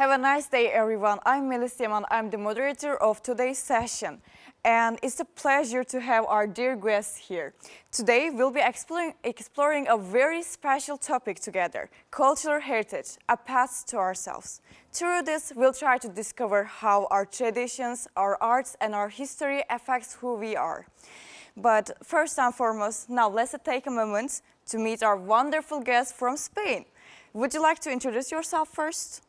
Have a nice day, everyone. I'm Melis Yaman. I'm the moderator of today's session. And it's a pleasure to have our dear guests here. Today, we'll be exploring a very special topic together, cultural heritage, a path to ourselves. Through this, we'll try to discover how our traditions, our arts, and our history affects who we are. But first and foremost, now let's take a moment to meet our wonderful guest from Spain. Would you like to introduce yourself first?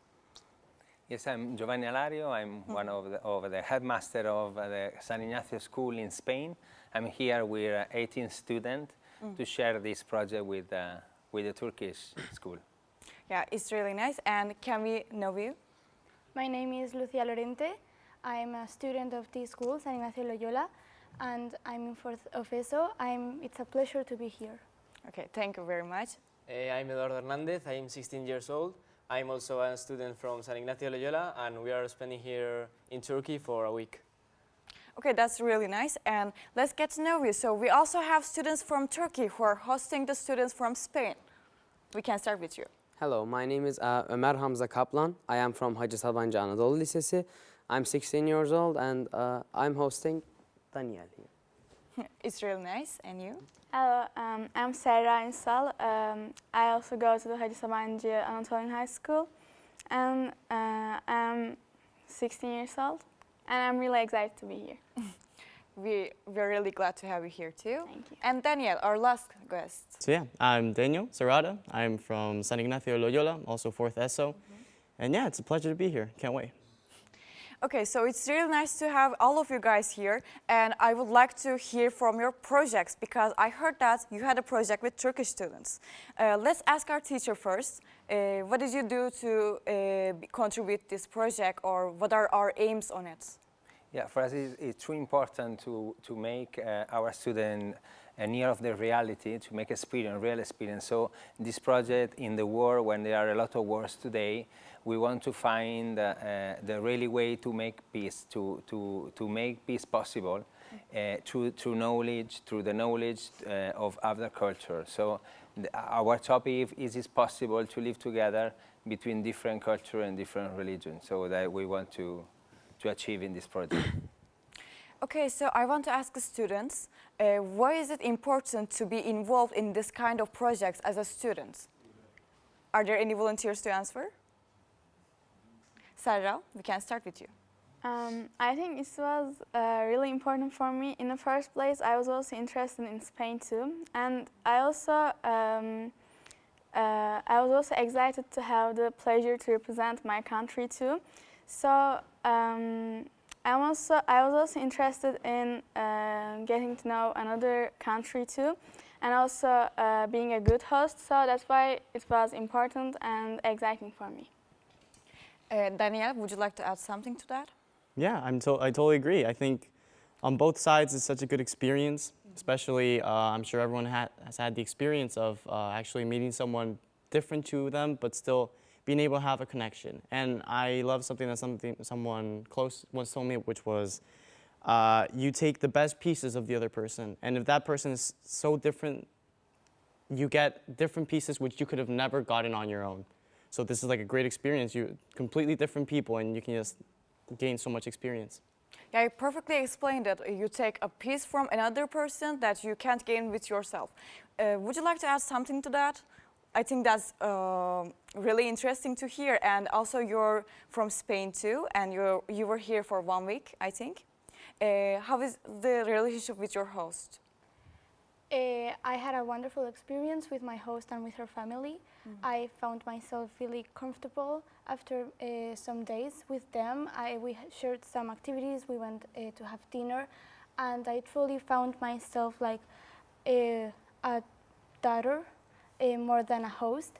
Yes, I'm Giovanni Alario. I'm one of the headmaster of the San Ignacio School in Spain. I'm here with 18 students to share this project with the Turkish school. Yeah, it's really nice. And can we know you? My name is Lucia Lorente. I'm a student of this school, San Ignacio Loyola, and I'm in 4th of ESO. It's a pleasure to be here. Okay, thank you very much. I'm Eduardo Hernandez. I'm 16 years old. I'm also a student from San Ignacio Loyola, and we are spending here in Turkey for a week. Okay, that's really nice. And let's get to know you. So we also have students from Turkey who are hosting the students from Spain. We can start with you. Hello, my name is Ömer Hamza Kaplan. I am from Haci Sabanci de Estambul Lisesi. I'm 16 years old and I'm hosting Daniel here. It's really nice. And you? Hello, I'm Serra Insal. I also go to the Haci Sabanci Anatolian High School, and I'm 16 years old, and I'm really excited to be here. We're really glad to have you here too. Thank you. And Daniel, our last guest. So yeah, I'm Daniel Serrata. I'm from San Ignacio Loyola, also 4th ESO. And yeah, it's a pleasure to be here. Can't wait. Okay, so it's really nice to have all of you guys here, and I would like to hear from your projects because I heard that you had a project with Turkish students. Let's ask our teacher first. What did you do to contribute this project, or what are our aims on it? Yeah, for us it's really important to make our students near of the reality, to make real experience. So this project in the world, when there are a lot of wars today, we want to find the really way to make peace, to make peace possible through knowledge, through the knowledge of other cultures. So our topic is it possible to live together between different cultures and different religions. So that we want to achieve in this project. Okay, so I want to ask the students, why is it important to be involved in this kind of projects as a student? Are there any volunteers to answer? Sarah, we can start with you. I think it was really important for me. In the first place, I was also interested in Spain too, and I was also excited to have the pleasure to represent my country too. So I was also interested in getting to know another country too, and also being a good host. So that's why it was important and exciting for me. Daniel, would you like to add something to that? Yeah, I totally agree. I think on both sides it's such a good experience, especially I'm sure everyone has had the experience of actually meeting someone different to them, but still being able to have a connection. And I love something that someone close once told me, which was you take the best pieces of the other person, and if that person is so different, you get different pieces which you could have never gotten on your own. So this is like a great experience. You're completely different people, and you can just gain so much experience. Yeah, you perfectly explained it. You take a piece from another person that you can't gain with yourself. Would you like to add something to that? I think that's really interesting to hear. And also you're from Spain too, and you were here for 1 week, I think. How is the relationship with your host? I had a wonderful experience with my host and with her family. I found myself really comfortable after some days with them. We shared some activities, we went to have dinner, and I truly found myself like a daughter more than a host,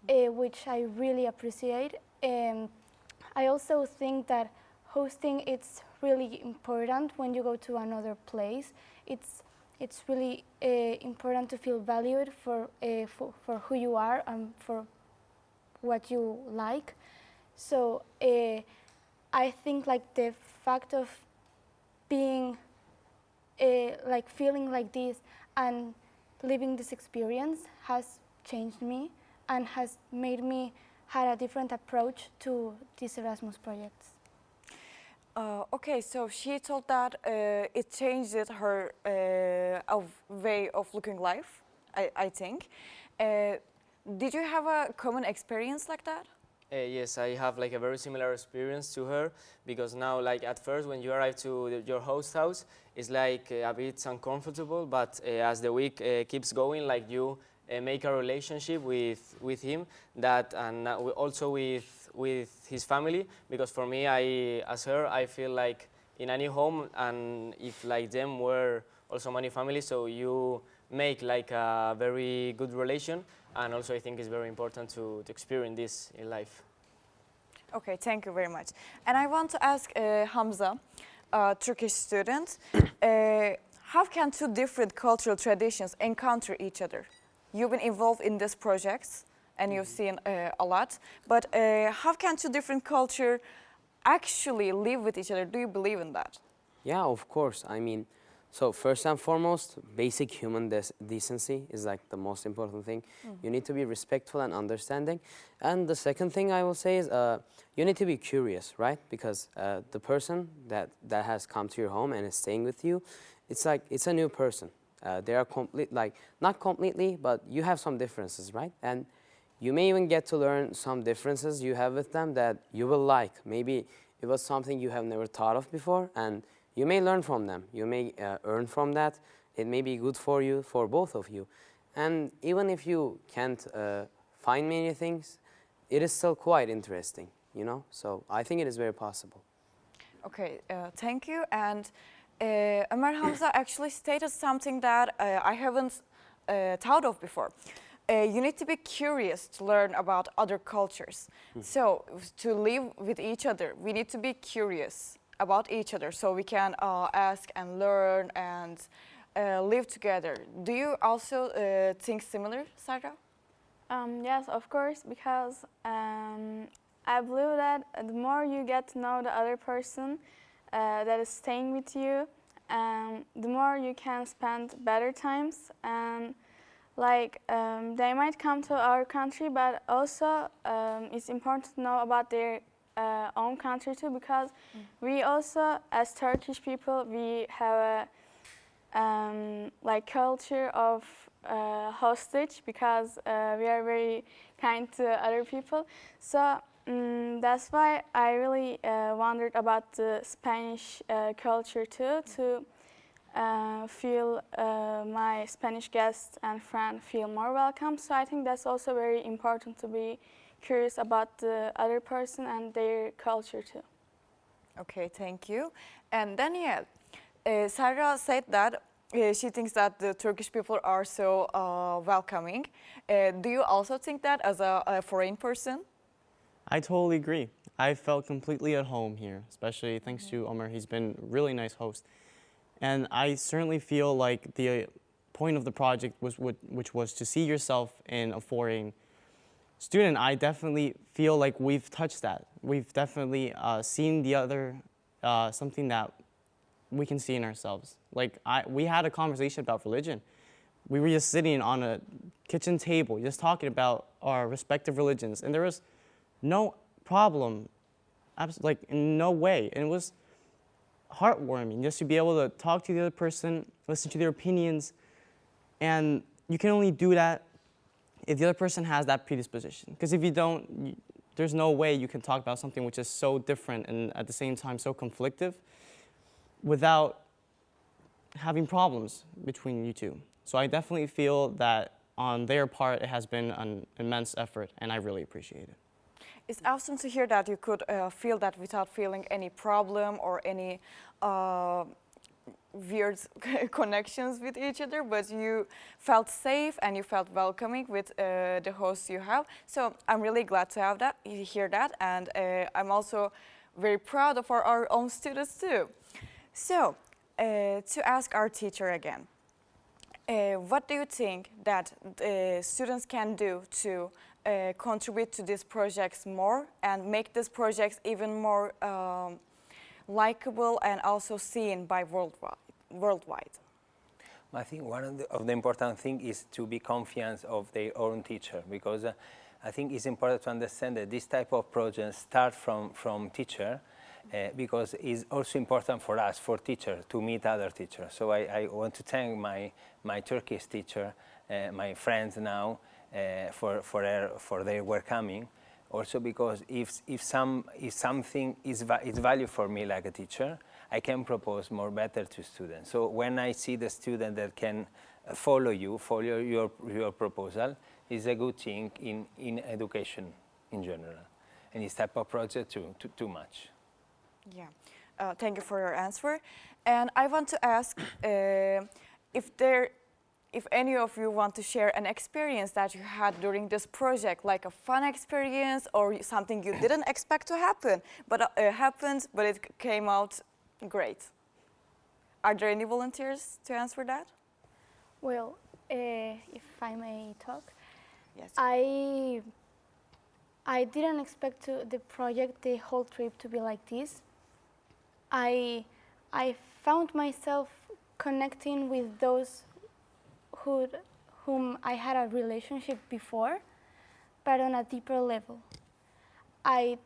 which I really appreciate. I also think that hosting is really important when you go to another place. It's really important to feel valued for who you are and for what you like. So I think like the fact of being like feeling like this and living this experience has changed me and has made me had a different approach to these Erasmus projects. Okay, so she told that it changed her way of looking life, I think. Did you have a common experience like that? Yes, I have like a very similar experience to her, because now, like at first when you arrive to your host house, it's like a bit uncomfortable, but as the week keeps going, like you make a relationship with him, that, and also with his family, because for me, as her, I feel like in any home, and if like them were also many families, so you make like a very good relation, and also I think it's very important to experience this in life. Okay, thank you very much. And I want to ask Hamza, a Turkish student, how can two different cultural traditions encounter each other? You've been involved in these projects and you've seen a lot, but how can two different cultures actually live with each other? Do you believe in that? Yeah, of course. I mean, so first and foremost, basic human decency is like the most important thing. You need to be respectful and understanding. And the second thing I will say is you need to be curious, right? Because the person that has come to your home and is staying with you, it's like it's a new person. They are complete, like not completely, but you have some differences, right? And you may even get to learn some differences you have with them that you will like. Maybe it was something you have never thought of before, and you may learn from them. You may earn from that. It may be good for you, for both of you. And even if you can't find many things, it is still quite interesting, you know? So I think it is very possible. Okay, thank you. And Ömer Hamza actually stated something that I haven't thought of before. You need to be curious to learn about other cultures. So to live with each other, we need to be curious about each other so we can ask and learn and live together. Do you also think similar, Sarah? Yes, of course, because I believe that the more you get to know the other person that is staying with you, the more you can spend better times. And like they might come to our country, but also it's important to know about their own country too, because we also, as Turkish people, we have a like culture of hostage, because we are very kind to other people. So that's why I really wondered about the Spanish culture too, to feel my Spanish guests and friends feel more welcome. So I think that's also very important, to be curious about the other person and their culture too. Okay, thank you. And Danielle, Sarah said that she thinks that the Turkish people are so welcoming. Do you also think that as a foreign person? I totally agree. I felt completely at home here, especially thanks to Ömer. He's been a really nice host. And I certainly feel like the point of the project was which was to see yourself in a foreign student. I definitely feel like we've touched that. We've definitely seen the other, something that we can see in ourselves. Like we had a conversation about religion. We were just sitting on a kitchen table, just talking about our respective religions, and there was no problem, like in no way. And it was heartwarming just to be able to talk to the other person, listen to their opinions, and you can only do that if the other person has that predisposition. Because if you don't, there's no way you can talk about something which is so different and at the same time so conflictive without having problems between you two. So I definitely feel that on their part it has been an immense effort, and I really appreciate it. It's awesome to hear that you could feel that without feeling any problem or any weird connections with each other, but you felt safe and you felt welcoming with the hosts you have. So I'm really glad to have that, hear that, and I'm also very proud of our own students too. So to ask our teacher again, what do you think that students can do to contribute to these projects more and make these projects even more likable and also seen by worldwide? I think one of the important things is to be confident of their own teacher, because I think it's important to understand that this type of projects start from teacher, because it's also important for us, for teachers, to meet other teachers. So I want to thank my Turkish teacher, my friends now, for their work coming. Also because if something is value for me like a teacher, I can propose more better to students. So when I see the student that can follow your proposal, is a good thing in education in general, and this type of project too much. Yeah, thank you for your answer. And I want to ask if any of you want to share an experience that you had during this project, like a fun experience or something you didn't expect to happen, but happened, but it came out great. Are there any volunteers to answer that? Well, if I may talk, Yes. I didn't expect the project, the whole trip to be like this. I found myself connecting with those whom I had a relationship before, but on a deeper level. I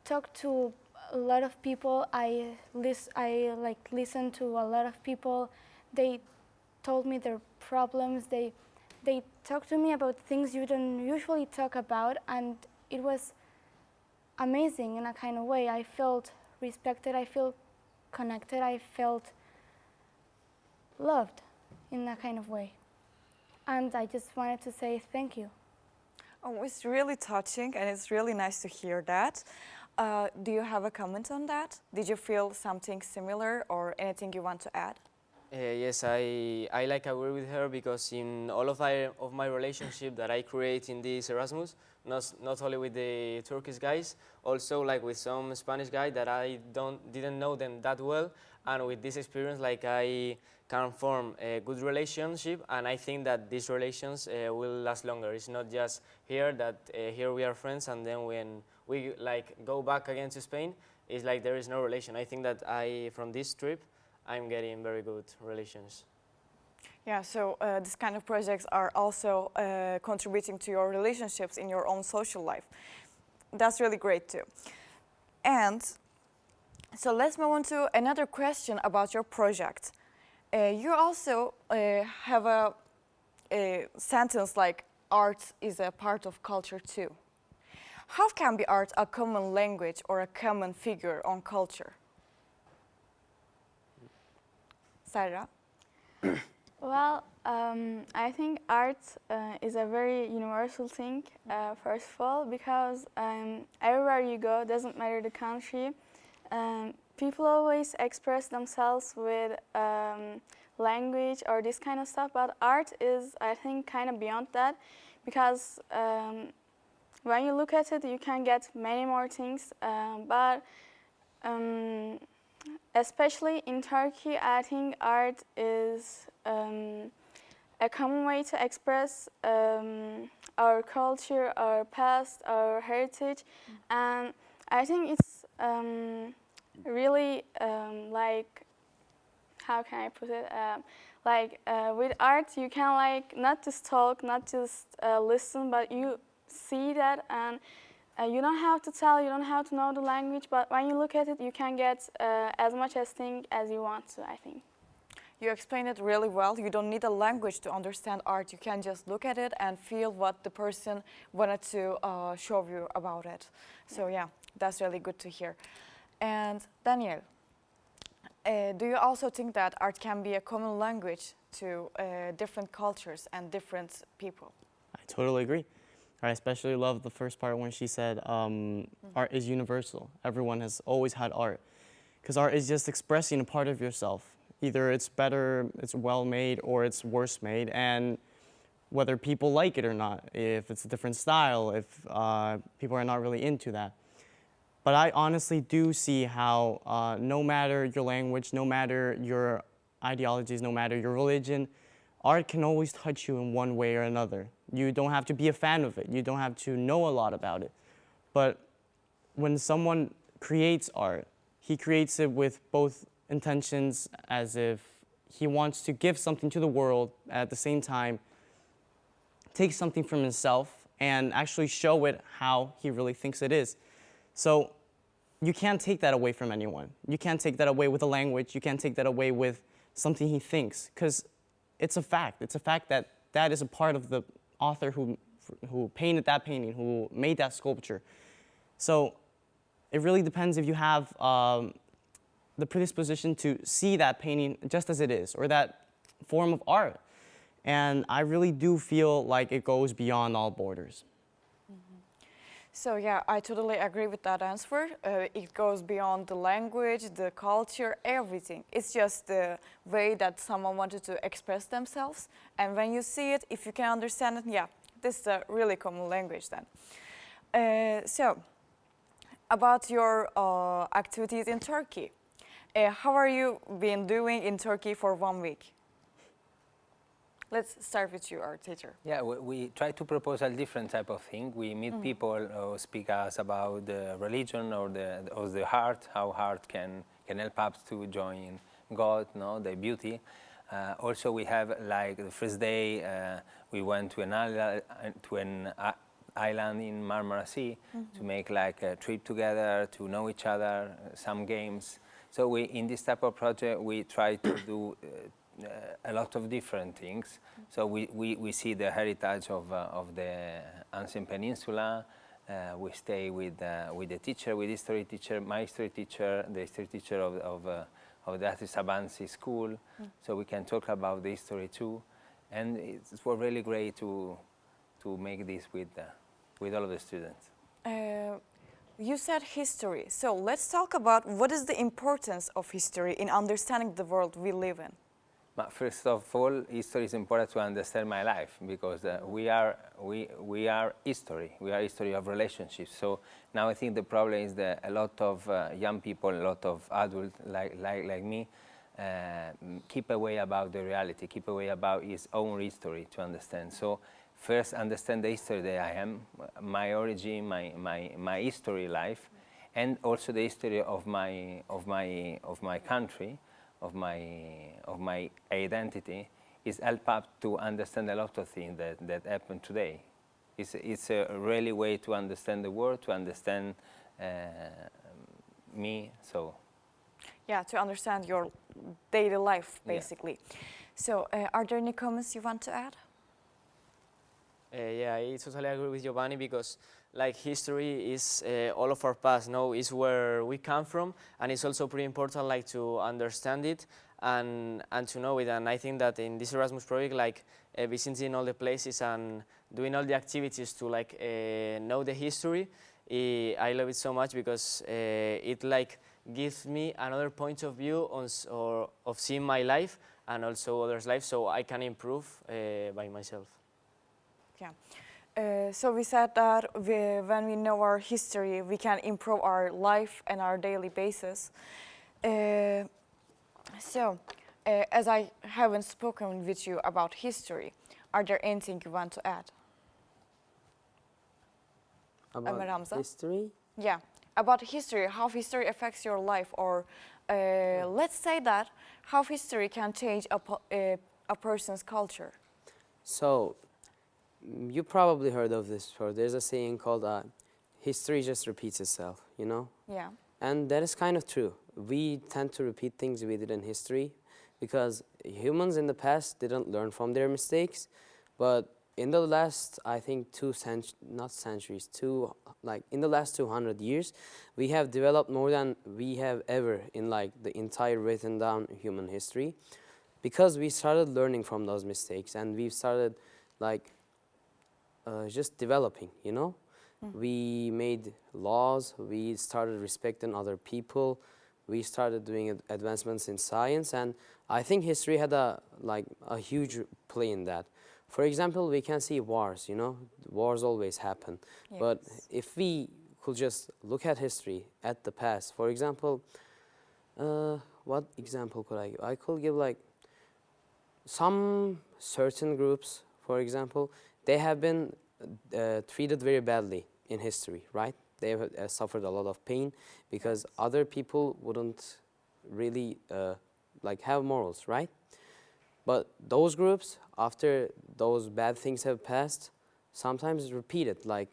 talked to a lot of people. I listened to a lot of people. They told me their problems. They talked to me about things you don't usually talk about, and it was amazing in a kind of way. I felt respected. I felt connected. I felt loved in a kind of way. And I just wanted to say thank you. Oh, it's really touching, and it's really nice to hear that. Do you have a comment on that? Did you feel something similar or anything you want to add? Yes, I agree with her, because in all of my relationship that I create in this Erasmus, not only with the Turkish guys, also like with some Spanish guy that I didn't know them that well, and with this experience, like I can form a good relationship, and I think that these relations will last longer. It's not just here that here we are friends, and then when we like go back again to Spain, it's like there is no relation. I think that from this trip, I'm getting very good relations. Yeah, so this kind of projects are also contributing to your relationships in your own social life. That's really great too. And so let's move on to another question about your project. You also have a sentence like art is a part of culture too. How can be art a common language or a common figure on culture? Sarah? Well, I think art is a very universal thing, first of all, because everywhere you go, doesn't matter the country, people always express themselves with language or this kind of stuff, but art is, I think, kind of beyond that, because when you look at it, you can get many more things, but especially in Turkey, I think art is a common way to express our culture, our past, our heritage, and I think it's really like, how can I put it? With art, you can like not just talk, not just listen, but you see that, and you don't have to tell, you don't have to know the language, but when you look at it, you can get as much as thing as you want to, I think. You explained it really well. You don't need a language to understand art. You can just look at it and feel what the person wanted to show you about it. So yeah, that's really good to hear. And Daniel, do you also think that art can be a common language to different cultures and different people? I totally agree. I especially love the first part when she said art is universal. Everyone has always had art. Because art is just expressing a part of yourself. Either it's better, it's well made, or it's worse made. And whether people like it or not, if it's a different style, if people are not really into that. But I honestly do see how no matter your language, no matter your ideologies, no matter your religion, art can always touch you in one way or another. You don't have to be a fan of it. You don't have to know a lot about it. But when someone creates art, he creates it with both intentions, as if he wants to give something to the world, at the same time take something from himself and actually show it how he really thinks it is. So you can't take that away from anyone. You can't take that away with a language. You can't take that away with something he thinks, because it's a fact. It's a fact that that is a part of the author who painted that painting, who made that sculpture. So it really depends if you have the predisposition to see that painting just as it is, or that form of art. And I really do feel like it goes beyond all borders. So yeah, I totally agree with that answer. It goes beyond the language, the culture, everything. It's just the way that someone wanted to express themselves. And when you see it, if you can understand it, yeah, this is a really common language then. So, about your activities in Turkey. How are you been doing in Turkey for 1 week? Let's start with you, our teacher. Yeah, we try to propose a different type of thing. We meet people who speak us about the religion or the heart, how heart can help us to join God, no, the beauty. Also, we have like the first day we went to an island in Marmara Sea to make like a trip together, to know each other, some games. So in this type of project, we try to do a lot of different things. So we see the heritage of the ancient peninsula. We stay with the teacher, with history teacher, my history teacher, the history teacher of the Haci Sabanci school. So we can talk about the history too. And it was really great to make this with all of the students. You said history, so let's talk about what is the importance of history in understanding the world we live in. But first of all, history is important to understand my life, because we are history. We are history of relationships. So now I think the problem is that a lot of young people, a lot of adults like me, keep away about the reality, keep away about his own history to understand. So first, understand the history that I am, my origin, my history life, and also the history of my country, of my identity, is help up to understand a lot of things that happen today. It's a really way to understand the world, to understand me. So yeah, to understand your daily life, basically. Yeah. So are there any comments you want to add? Yeah, I totally agree with Giovanni, because like history is all of our past, no, is where we come from, and it's also pretty important like to understand it and to know it. And I think that in this Erasmus project, like visiting all the places and doing all the activities to like know the history, I love it so much, because it like gives me another point of view of seeing my life and also others' lives, so I can improve by myself. Yeah. So we said that when we know our history, we can improve our life and our daily basis. As I haven't spoken with you about history, are there anything you want to add? About history? Yeah, about history, how history affects your life, or let's say that how history can change a person's culture. So, you probably heard of this before. There's a saying called history just repeats itself, you know? Yeah. And that is kind of true. We tend to repeat things we did in history because humans in the past didn't learn from their mistakes. But in the last, I think, in the last 200 years, we have developed more than we have ever in like the entire written down human history, because we started learning from those mistakes, and we've started like just developing, you know? We made laws, we started respecting other people, we started doing advancements in science, and I think history had a huge play in that. For example, we can see wars, you know? Wars always happen. Yes. But if we could just look at history, at the past, for example, what example could I give? I could give like some certain groups, for example, they have been treated very badly in history, right? They have suffered a lot of pain because other people wouldn't really have morals, right? But those groups, after those bad things have passed, sometimes repeat it, like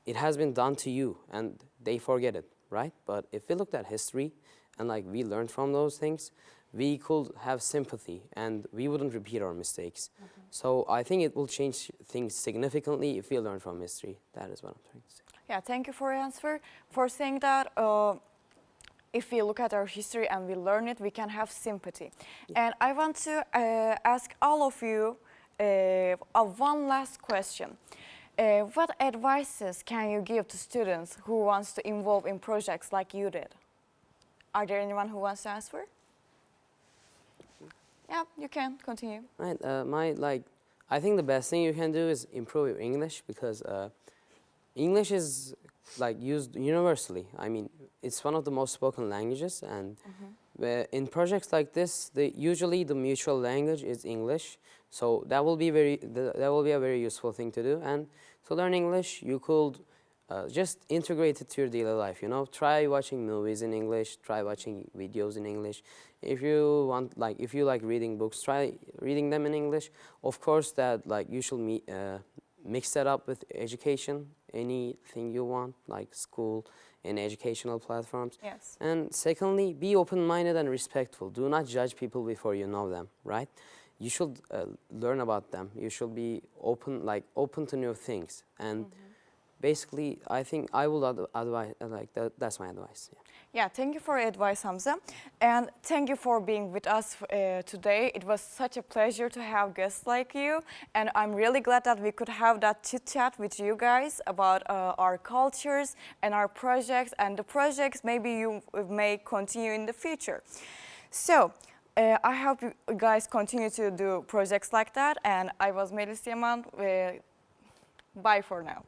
it has been done to you and they forget it, right? But if we looked at history and like we learned from those things, we could have sympathy and we wouldn't repeat our mistakes. So I think it will change things significantly if we learn from history. That is what I'm trying to say. Yeah, thank you for your answer. For saying that, if we look at our history and we learn it, we can have sympathy. And I want to ask all of you one last question. What advices can you give to students who wants to involve in projects like you did? Are there anyone who wants to answer? Yeah, you can continue. Right. I think the best thing you can do is improve your English, because English is like used universally. I mean, it's one of the most spoken languages, and in projects like this, usually the mutual language is English. So that will be a very useful thing to do. And to learn English, you could just integrate it to your daily life. You know, try watching movies in English, try watching videos in English. If you want, if you like reading books, try reading them in English. Of course, that you should mix that up with education, anything you want, like school and educational platforms. Yes. And secondly, be open-minded and respectful. Do not judge people before you know them, right? You should learn about them. You should be open to new things. And basically, I think I will advise, that's my advice. Yeah. Yeah, thank you for your advice, Hamza. And thank you for being with us today. It was such a pleasure to have guests like you. And I'm really glad that we could have that chit-chat with you guys about our cultures and our projects, and the projects maybe you may continue in the future. So, I hope you guys continue to do projects like that. And I was Melis Yaman. Bye for now.